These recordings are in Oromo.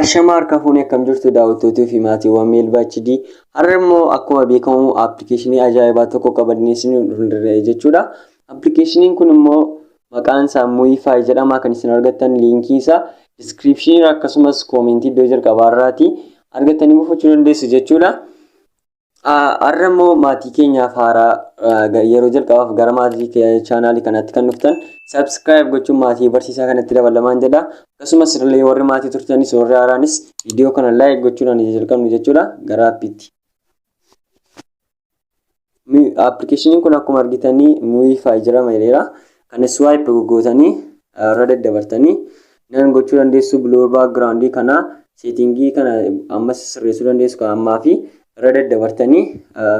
Ashama harka fuunee akkam jirtu daawwattootaa fi maatiiwwan Meelbaa HD. Har'a immoo akkuma beekamu appilikeeshinii ajaa'ibaa tokko qabannee isin dhufnee jechuudha. Appilikeeshiniin kun immoo maqaan isaa Muuyifaayi jedhama. Kan isin argattan liinkii isaa diskiripshinii akkasumas koomentii iddoo jalqabaarraati argattanii buufachuu dandeessu jechuudha. Har'a immoo maatii keenyaaf haaraa yeroo jalqabaaf gara maatii chaanaalii kanatti kan dhuftan subscribe gochuun maatii barsiisaa kanatti dabalamaan jedha. Akkasumas illee warri maatii turtanis warri haaraanis viidiyoo kana like gochuudhaan jalqabnu jechuudha. Gara appiitti. Appilikeeshiniin kun akkuma argitanii Muuyifaayi jedhama jedheera. Kan swipe gootanii irra daddabartanii nan gochuu dandeessu. Blur background kana settingii kana ammas sirreessuu dandeessu kan ammaa fi irra daddabartanii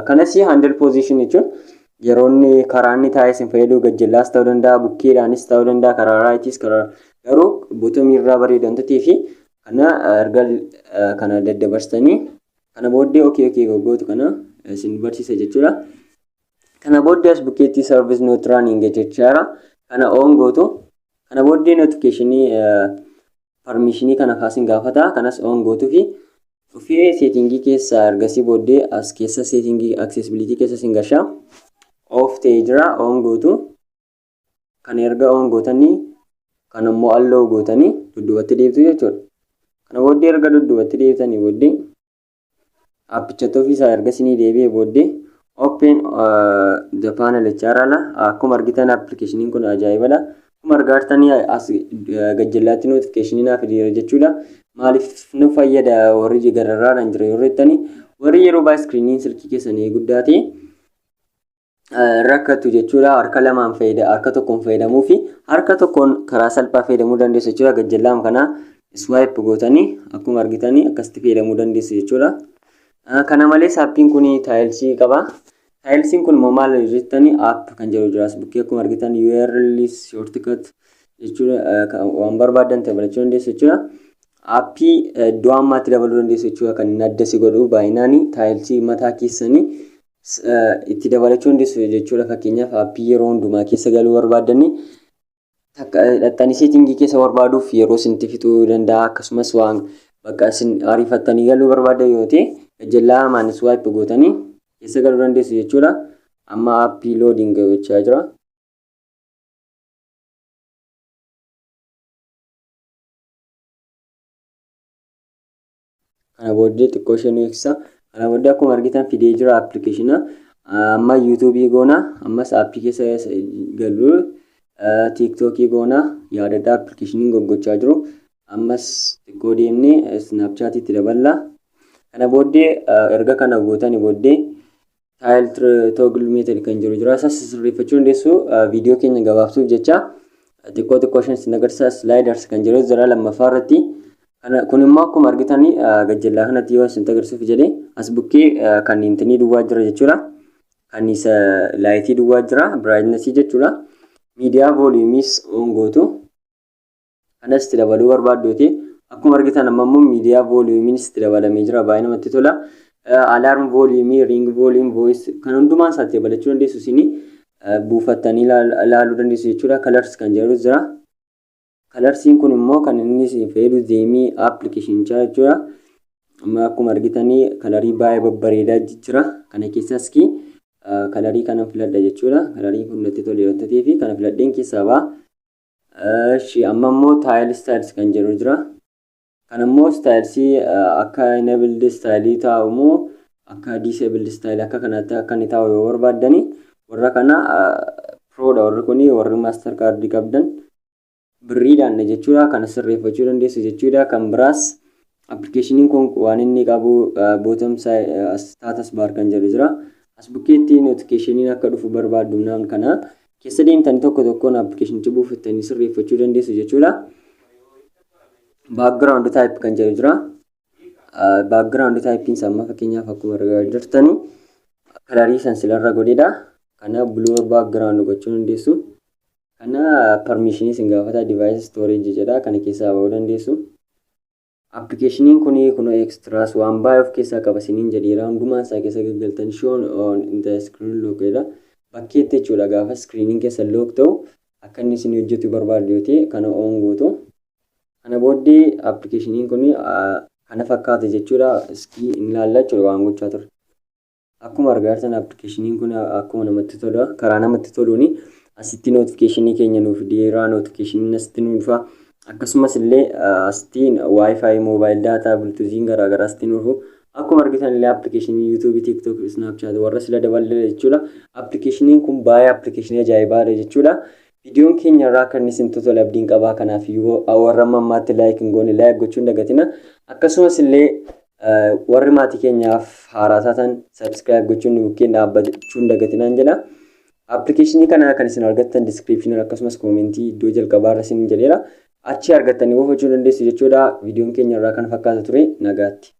kanas handle position jechuun yeroo inni karaa inni taa'ee isin fayyadu gajjallaas ta'uu danda'a, bukkeedhaanis ta'uu danda'a, karaa raayitis karaa garuu bootomii irraa bareedan ta'ee fi kana erga kana daddabarsanii kana booddee okay goggootu kana isin barsiisa jechuudha. Kana booddee as bukkeetti service not running jechuudha. Kana on gootu kana booddee notificationii permissionii kana kaasin gaafata. Kanas on gootu fi ufee settingii keessa argasii booddee as keessa settingii accessibility keessa sin gashaa off ta'ee jira. On gootu kana erga on gootanii kana immoo allow gootanii dudduubatti deebitu jechuudha. Kana booddee erga dudduubatti deebitanii booddee appicha ofiisaa erga sinii deebi'ee booddee open the panel jechaadha. Akkuma argitan appilikeeshiniin kun ajaa'ibadha. Akkuma argaatanii as gajjallaatti notificationii naaf dhiyeera jechuudha. Maaliif nu fayyada warri gararraadhaan jira yoo jettanii warri yeroo baay'ee iskiriiniin silkii keessanii guddaa ta'e rakkatu jechuudha. Harka lamaan harka tokkoon fayyadamuu fi harka tokkoon karaa salphaa fayyadamuu dandeessu jechuudha. Gajjallaan kana swipe gootanii akkuma argitanii akkasitti fayyadamuu dandeessu jechuudha. Kana malees appiin kun taayilsii qaba. Taayilsiin kun immoo maal jettanii app kan jedhu jira. Bukkee akkuma argitan URL shortcut jechuudha. Waan barbaadan dabalachuu dandeessu jechuudha. Appii iddoo ammaatti dabaluu dandeessu jechuudha. Kan inni adda si godhu baay'inaan taayilsii mataa keessanii itti dabalachuu dandeessu jechuudha. Fakkeenyaaf appii yeroo hundumaa keessa galuu barbaadanii dhaxxanii settingii keessa barbaaduuf yeroo isinitti fixuu danda'a. Akkasumas waan bakka isin ariifattanii galuu barbaadan yoo ta'e gajjallaa maan swipe gootanii keessa galuu dandeessu jechuudha. Amma appii loading gochaa jira. Kana booddee xiqqoo ishee nu eegsisaa. Kana booddee akkuma argitan fidee jira appilikeeshina. Amma yuutuubii goona. Ammas appii keessa galuu tiiktookii goona. Yaadadhaa appilikeeshiniin goggochaa jiru. Ammas xiqqoo deemnee snaapchaatiitti daballa. Kana booddee erga kana gootanii booddee taayil toggle method kan jiru jira. Isas sirreeffachuu dandeessu. Viidiyoo keenya gabaabsuuf jecha xiqqoo isheen isin agarsiisa. Sliders kan jiru jira lammaffaa irratti. Kun immoo akkuma argitanii gajjallaa kanatti yoo isin agarsiisuuf jedhee as bukkee kan intinii duwwaa jira jechuudha. Kan isa laayitii duwwaa jira brightnessii jechuudha. Miidiyaa volumes on gootu. Kanas itti dabaluu barbaaddooti. Akkuma argitan amma immoo miidiyaa volumiinis itti dabalamee jira. Baay'ee namatti tola. Alarm volume, ring volume, voice kan hundumaan isaatti dabalachuu dandeessu isinii buufattanii ilaaluu dandeessu jechuudha. Colors kan jedhu jira. Colorsiin kun immoo kan inni fayyadu zeemii appilikeeshinichaa jechuudha. Amma akkuma argitanii kalarii baay'ee babbareedaa jira. Kana keessas kalarii kana filadha jechuudha. Kalarii kun natti tolee yoo ta'ee fi kana filadheen keessaa ba'a. Amma immoo taayil styles kan jedhu jira. Kan immoo styilsii akka enabled style taa'u moo akka disabled style akka kanatti akka inni taa'u yoo barbaaddanii warra kana proodha warri kuni warri master card qabdan birriidhaan jechuudha. Kana sirreeffachuu dandeessu jechuudha. Kan biraas appilikeeshiniin kun waan inni qabu bottom status bar kan jedhu jira. As bukkeetti notificationii akka dhufu barbaaddu naan kana keessa deemtanii tokkoon appilikeeshinicha buufattanii sirreeffachuu dandeessu jechuudha. Background type kan jedhu jira. Background typein sama fakkeenyaaf akkuma argaa jirtanii kalarii san silarra godheedha. Kana blur background gochuu dandeessu. Kana permissionii sin gaafata device storage jedha. Kana keessaa bahuu dandeessu. Appilikeeshiniin kun extras waan baay'ee of keessaa qaba siniin jedheera. Hundumaan isaa keessa galgaltan shown on the screen lock jedha. Bakkeetti jechuudha gaafa screeniin keessa lock ta'u akka inni isin hojjetu barbaaddu yoo ta'e kana on gootu. Kana booddee appilikeeshiniin kun kana fakkaata jechuudha. Iskii inni ilaallaa jechuudha waan gochaa ture. Akkuma argaa jirtan appilikeeshiniin kun akkuma namatti tola. Karaa namatti toluuni asitti notifikashinii keenya nuuf dhiyeera. Notifikashiniin asitti nuuf dhufa. Akkasumas illee asitti wifi mobile data bluetooth garaagaraa asitti nuuf dhufu. Akkuma argitan illee appilikeeshinii YouTube, TikTok, Snapchat warra sila dabalee jechuudha. Appilikeeshiniin kun baay'ee appilikeeshinii ajaa'ibaadha jechuudha. Viidiyoon keenya irraa kan isin tola abdiin qabaa kanaaf warra ammaatti like hin goone like gochuun dagatina. Akkasumas illee warri maatii keenyaaf haaraa taatan subscribe gochuun bukkeen dhaabbachuun dagatinaan jedha. Appilikeeshinii kana kan isin argattan description akkasumas koomentii iddoo jalqabaa irra isin jedheera. Achi argattanii gochuu dandeessu jechuudha. Viidiyoon keenya irraa kan fakkaatu ture nagaatti.